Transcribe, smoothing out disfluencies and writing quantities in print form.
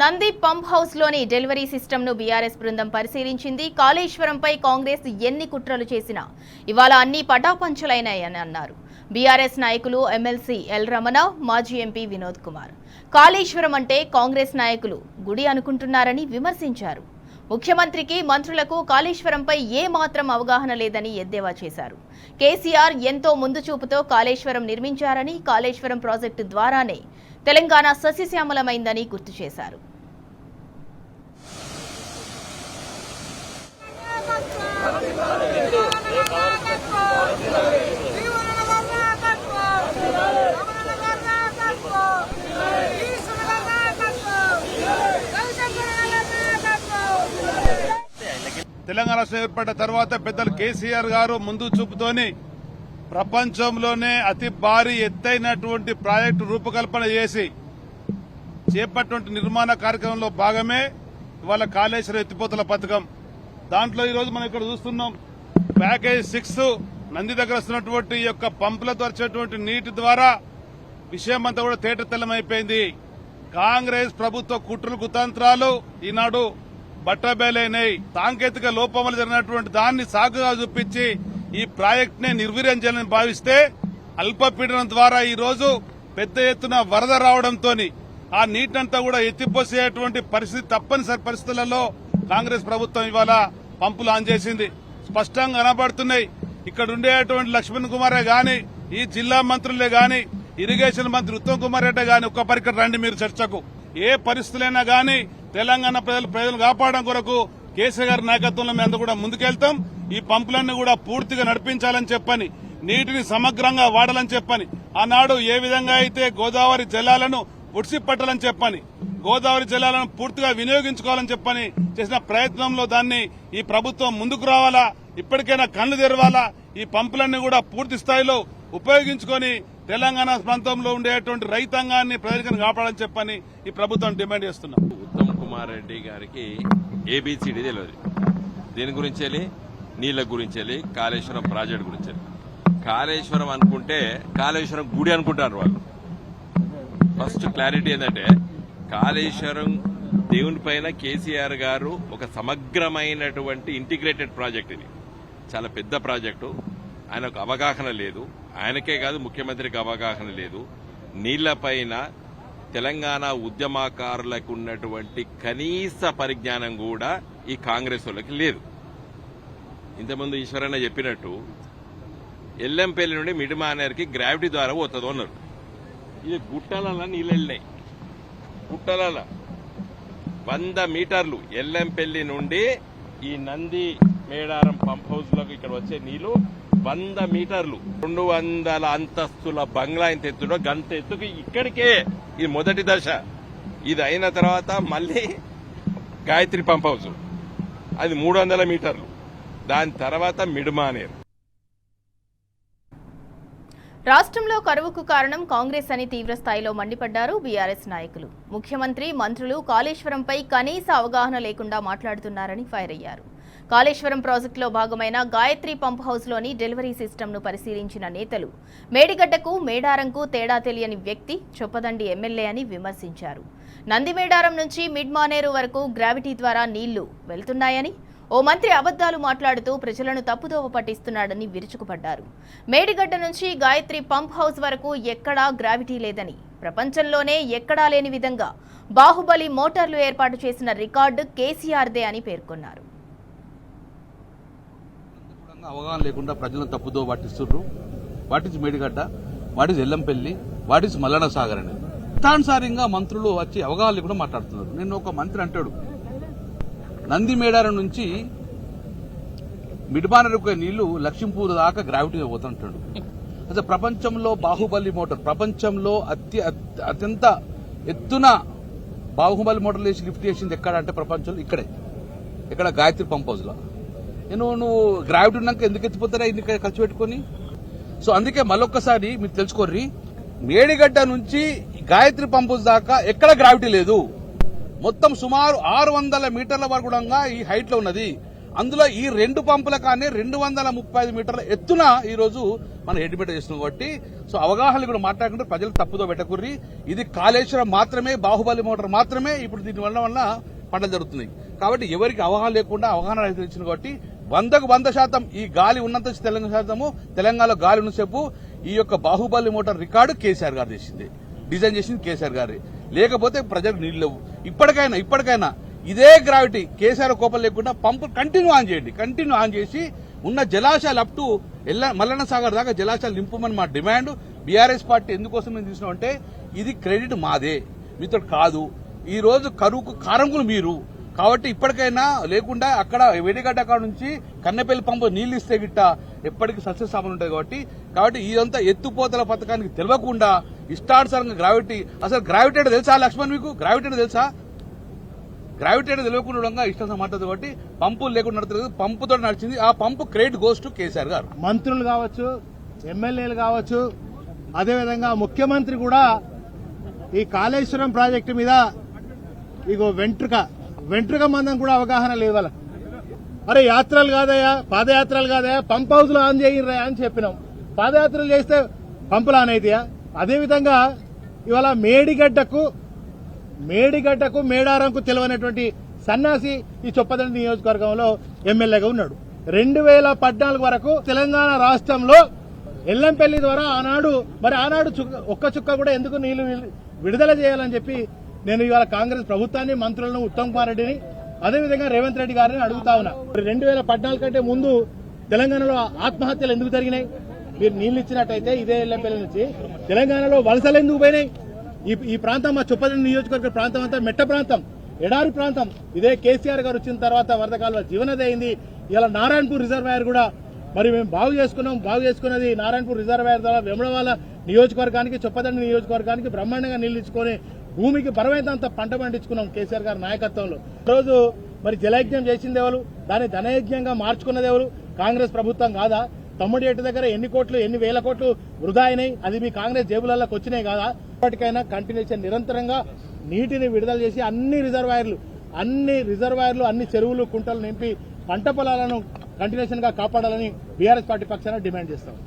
Nandi pump house లోని delivery system ను BRS బృందం పరిశీలించింది. కాళేశ్వరంపై కాంగ్రెస్ ఎన్ని కుట్రలు చేసినా ఇవాళ అన్ని పటాపంచలైనాయని అన్నారు. బీఆర్ఎస్ నాయకులు ఎమ్మెల్సీ ఎల్ రమణ, మాజీ ఎంపీ వినోద్ కుమార్ కాళేశ్వరం అంటే కాంగ్రెస్ నాయకులు గుడి అనుకుంటున్నారని విమర్శించారు. ముఖ్యమంత్రికి, మంత్రులకు కాళేశ్వరంపై ఏ మాత్రం అవగాహన లేదని ఎద్దేవా చేశారు. కేసీఆర్ ఎంతో ముందు చూపుతో కాళేశ్వరం నిర్మించారని, కాళేశ్వరం ప్రాజెక్టు ద్వారానే తెలంగాణ సస్యశ్యామలమైందని గుర్తు చేశారు. తెలంగాణ రాష్ట్రం ఏర్పడిన తర్వాత పెద్దలు కేసీఆర్ గారు ముందు చూపుతోని ప్రపంచంలోనే అతి భారీ ఎత్తైనటువంటి ప్రాజెక్టు రూపకల్పన చేసి చేపట్టినటువంటి నిర్మాణ కార్యక్రమంలో భాగమే ఇవాళ కాళేశ్వరం ఎత్తిపోతల పథకం. దాంట్లో ఈరోజు మనం ఇక్కడ చూస్తున్నాం ప్యాకేజ్ 6 నంది దగ్గర వస్తున్నటువంటి యొక్క పంపులతో వచ్చేటువంటి నీటి ద్వారా విషయం అంతా కూడా తేటతెల్లమైపోయింది. కాంగ్రెస్ ప్రభుత్వ కుట్రలు కుతంత్రాలు ఈనాడు బట్టబయలైనాయి. సాంకేతిక లోపములు జరిగినటువంటి దాన్ని సాకుగా చూపించి ఈ ప్రాజెక్ట్ ని నిర్వీర్యం చేయాలని భావిస్తే అల్పపీడనం ద్వారా ఈ రోజు పెద్ద ఎత్తున వరద రావడంతో ఆ నీటినంతా కూడా ఎత్తిపోసేటువంటి పరిస్థితి తప్పనిసరి పరిస్థితులలో కాంగ్రెస్ ప్రభుత్వం ఇవాళ పంపులు ఆన్ చేసింది. స్పష్టంగా కనబడుతున్నాయి. ఇక్కడ ఉండేటువంటి లక్ష్మణ్ కుమారే గాని, ఈ జిల్లా మంత్రులే గాని, ఇరిగేషన్ మంత్రి ఉత్తమ్ కుమార్ రెడ్డి గాని ఒక్క పరికరం రండి మీరు చర్చకు. ఏ పరిస్థితులైనా గాని తెలంగాణ ప్రజలు కాపాడడం కొరకు కేసీఆర్ గారి నాయకత్వంలో మేము అందరూ కూడా ముందుకెళ్తాం. ఈ పంపులన్నీ కూడా పూర్తిగా నడిపించాలని చెప్పని, నీటిని సమగ్రంగా వాడాలని చెప్పని, ఆనాడు ఏ విధంగా అయితే గోదావరి జలాలను ఒడిసిపట్టాలని చెప్పని, గోదావరి జలాలను పూర్తిగా వినియోగించుకోవాలని చెప్పని చేసిన ప్రయత్నంలో దాన్ని ఈ ప్రభుత్వం ముందుకు రావాలా, ఇప్పటికైనా కళ్లు తెరవాలా, ఈ పంపులన్నీ కూడా పూర్తి స్థాయిలో ఉపయోగించుకొని తెలంగాణ ప్రాంతంలో ఉండేటువంటి రైతాంగాన్ని ప్రజలకు కాపాడాలని చెప్పని ఈ ప్రభుత్వం డిమాండ్ చేస్తున్నాం. ఉత్తమ్ కుమార్ రెడ్డి గారికి ఏబిసిడి తెలియదు. దీని గురించి నీళ్ల గురించి, కాళేశ్వరం ప్రాజెక్టు గురించి. కాళేశ్వరం అనుకుంటే కాళేశ్వరం గుడి అనుకుంటారు వాళ్ళు. ఫస్ట్ క్లారిటీ ఏంటంటే కాళేశ్వరం దేవుని పైన కేసీఆర్ గారు ఒక సమగ్రమైనటువంటి ఇంటిగ్రేటెడ్ ప్రాజెక్ట్. ఇది చాలా పెద్ద ప్రాజెక్టు. ఆయనకు అవగాహన లేదు. ఆయనకే కాదు ముఖ్యమంత్రికి అవగాహన లేదు. నీళ్లపైన తెలంగాణ ఉద్యమకారులకు ఉన్నటువంటి కనీస పరిజ్ఞానం కూడా ఈ కాంగ్రెస్ వాళ్ళకి లేదు. ఇంతకుముందు ఈశ్వరన్న చెప్పినట్టు ఎల్లంపల్లి నుండి మిడిమానేర్కి గ్రావిటీ ద్వారా పోతుంది అన్నారు. ఇది గుట్టలలో నీళ్ళు వెళ్ళినాయి. గుట్టలలో 100 మీటర్లు ఎల్లంపల్లి నుండి ఈ నంది మేడారం పంప్ హౌస్ లకు ఇక్కడ వచ్చే నీళ్లు 100 మీటర్లు 200 అంతస్తుల బంగ్లా ఇంత ఎత్తుడో గంత ఎత్తుకు ఇక్కడికే ఇది మొదటి దశ. ఇది అయిన తర్వాత మళ్లీ గాయత్రి పంప్ హౌస్ అది 300 మీటర్లు. దాని తర్వాత మిడ్మానేర్. రాష్ట్రంలో కరువుకు కారణం కాంగ్రెస్ అని తీవ్ర స్థాయిలో మండిపడ్డారు బీఆర్ఎస్ నాయకులు. ముఖ్యమంత్రి, మంత్రులు కాళేశ్వరంపై కనీస అవగాహన లేకుండా మాట్లాడుతున్నారని ఫైర్ అయ్యారు. కాళేశ్వరం ప్రాజెక్టులో భాగమైన గాయత్రి పంప్ హౌస్లోని డెలివరీ సిస్టమ్ను పరిశీలించిన నేతలు మేడిగడ్డకు, మేడారంకు తేడా తెలియని వ్యక్తి చొప్పదండి ఎమ్మెల్యే అని విమర్శించారు. నంది మేడారం నుంచి మిడ్మానేరు వరకు గ్రావిటీ ద్వారా నీళ్లు వెళ్తున్నాయని, ఓ మంత్రి అబద్దాలు మాట్లాడుతూ ప్రజలను తప్పుదోవ పట్టిస్తున్నాడని విరుచుకుపడ్డారు. మేడిగడ్డ నుంచి గాయత్రి పంప్ హౌస్ వరకు ఎక్కడా గ్రావిటీ లేదని, ప్రపంచంలోనే ఎక్కడా లేని విధంగా బాహుబలి మోటార్లు ఏర్పాటు చేసిన రికార్డు కేసీఆర్దే అని పేర్కొన్నారు. అవగాహన లేకుండా ప్రజలను తప్పుదో పట్టిస్తున్నారు. What is Medigadda, what is Yellampalli, what is Mallanna Sagar అని ఇష్టానుసారంగా మంత్రులు వచ్చి అవగాహన లేకుండా మాట్లాడుతున్నారు. నేను ఒక మంత్రి అంటాడు నంది మేడారం నుంచి మిడ్మానేరుకు నీళ్లు లక్ష్మీపూర్ దాకా గ్రావిటీ పోతుంటాడు. అసలు ప్రపంచంలో బాహుబలి మోటార్, ప్రపంచంలో అత్యంత ఎత్తున బాహుబలి మోటార్లు వేసి లిఫ్ట్ చేసింది ఎక్కడ అంటే ప్రపంచంలో ఇక్కడే, ఇక్కడ గాయత్రి పంప్ హౌస్ లో. నువ్వు గ్రావిటీ ఉన్నాక ఎందుకు ఎత్తిపోతారా ఇన్ని ఖర్చు పెట్టుకుని? సో అందుకే మళ్ళొక్కసారి మీరు తెలుసుకోర్రి, మేడిగడ్డ నుంచి గాయత్రి పంప్ హౌస్ దాకా ఎక్కడ గ్రావిటీ లేదు. మొత్తం సుమారు 600 మీటర్ల వరకు ఈ హైట్ లో ఉన్నది. అందులో ఈ 2 పంపుల కానీ 235 మీటర్ల ఎత్తున ఈ రోజు మనం ఎడ్మిట్ చేస్తున్నాం కాబట్టి సో అవగాహన కూడా మాట్లాడుకుంటే ప్రజలు తప్పుదో పెట్టకుర్రి. ఇది కాళేశ్వరం మాత్రమే, బాహుబలి మోటార్ మాత్రమే ఇప్పుడు దీని వల్ల పంటలు జరుగుతున్నాయి. కాబట్టి ఎవరికి అవగాహన లేకుండా అవగాహన రైతులు ఇచ్చింది కాబట్టి 100కు 100% ఈ గాలి ఉన్నంత తెలంగాణలో గాలి ఉన్నసేపు ఈ యొక్క బాహుబలి మోటార్ రికార్డు కేసీఆర్ గారు చేసింది, డిజైన్ చేసింది కేసీఆర్ గారి. లేకపోతే ప్రజలకు నీళ్లు లేవు. ఇప్పటికైనా ఇదే గ్రావిటీ కేసీఆర్ కోపం లేకుండా పంపు కంటిన్యూ ఆన్ చేసి ఉన్న జలాశయాలు అప్ టు మల్లన్న సాగర్ దాకా జలాశయాలు నింపమని మా డిమాండ్. బీఆర్ఎస్ పార్టీ ఎందుకోసం మేము తీసుకున్నామంటే ఇది క్రెడిట్ మాదే, మీతో కాదు. ఈ రోజు కరువుకు కారంకులు మీరు. కాబట్టి ఇప్పటికైనా లేకుండా అక్కడ వేడిగడ్డ అక్కడ నుంచి కన్నెపల్లి పంపు నీళ్లు ఇస్తే గిట్ట ఎప్పటికీ సస్యస్థాపన ఉంటుంది. కాబట్టి ఇదంతా ఎత్తుపోతల పథకానికి తెలియకుండా ఇష్టానుసారంగా గ్రావిటీ, అసలు గ్రావిటీ అంటే తెలుసా లక్ష్మణ్ మీకు? గ్రావిటీ అంటే తెలుసా? గ్రావిటీ అంటే తెలియకుండా ఇష్టం మాట్లాడుతుంది. కాబట్టి పంపులు లేకుండా నడుతుంది, పంపుతో నడిచింది. ఆ పంపు క్రెడిట్ గోస్ టు కేసీఆర్ గారు. మంత్రులు కావచ్చు, ఎమ్మెల్యేలు కావచ్చు, అదేవిధంగా ముఖ్యమంత్రి కూడా ఈ కాళేశ్వరం ప్రాజెక్టు మీద ఇగో వెంట్రుక మందం కూడా అవగాహన లేదు వాళ్ళకి. అరే యాత్రలు కాదయా, పాదయాత్రలు కాదయా, పంప్ హౌస్లు ఆన్ చేయరా అని చెప్పినాం. పాదయాత్రలు చేస్తే పంపులు ఆన్ అవుతాయా? అదేవిధంగా ఇవాళ మేడిగడ్డకు మేడారంకు తెలియనటువంటి సన్నాసి ఈ చొప్పదండి నియోజకవర్గంలో ఎమ్మెల్యేగా ఉన్నాడు. 2014 వరకు తెలంగాణ రాష్ట్రంలో ఎల్లంపల్లి ద్వారా ఆనాడు ఒక్క చుక్క కూడా ఎందుకు నీళ్లు విడుదల చేయాలని చెప్పి నేను ఇవాళ కాంగ్రెస్ ప్రభుత్వాన్ని, మంత్రులను, ఉత్తమ్ కుమార్ రెడ్డిని, అదేవిధంగా రేవంత్ రెడ్డి గారిని అడుగుతా ఉన్నా. 2014 కంటే ముందు తెలంగాణలో ఆత్మహత్యలు ఎందుకు జరిగినాయి? మీరు నీళ్లు ఇచ్చినట్టయితే ఇదే ఎల్లంపల్లి నుంచి తెలంగాణలో వలసలు ఎందుకు పోయినాయి? ఈ ప్రాంతం మా చొప్పదండి నియోజకవర్గ ప్రాంతం అంతా మెట్ట ప్రాంతం, ఎడారి ప్రాంతం. ఇదే కేసీఆర్ గారు వచ్చిన తర్వాత వరద కాలువ జీవనది అయింది. ఇలా నారాయణపూర్ రిజర్వాయర్ కూడా మరి మేము బాగు చేసుకున్నది నారాయణపూర్ రిజర్వాయర్ ద్వారా వెములవాడ నియోజకవర్గానికి, చొప్పదండి నియోజకవర్గానికి బ్రహ్మాండంగా నీళ్లు ఇచ్చుకొని భూమికి బరమైనంత పంట పండించుకున్నాం కేసీఆర్ గారి నాయకత్వంలో. రోజు మరి జలయజ్ఞం చేసింది ఎవరు? దాన్ని ధనయజ్ఞంగా మార్చుకున్నది ఎవరు? కాంగ్రెస్ ప్రభుత్వం కాదా? తమ్ముడి ఎట్టు దగ్గర ఎన్ని వేల కోట్లు వృధా అయినాయి, అది మీ కాంగ్రెస్ జేబులలోకి వచ్చినాయి కాదా? ఇప్పటికైనా కంటిన్యూషన్ నిరంతరంగా నీటిని విడుదల చేసి అన్ని రిజర్వాయర్లు అన్ని చెరువులు, కుంటలు నింపి పంట పొలాలను కంటిన్యూషన్ గా కాపాడాలని బీఆర్ఎస్ పార్టీ పక్షాన డిమాండ్ చేస్తాం.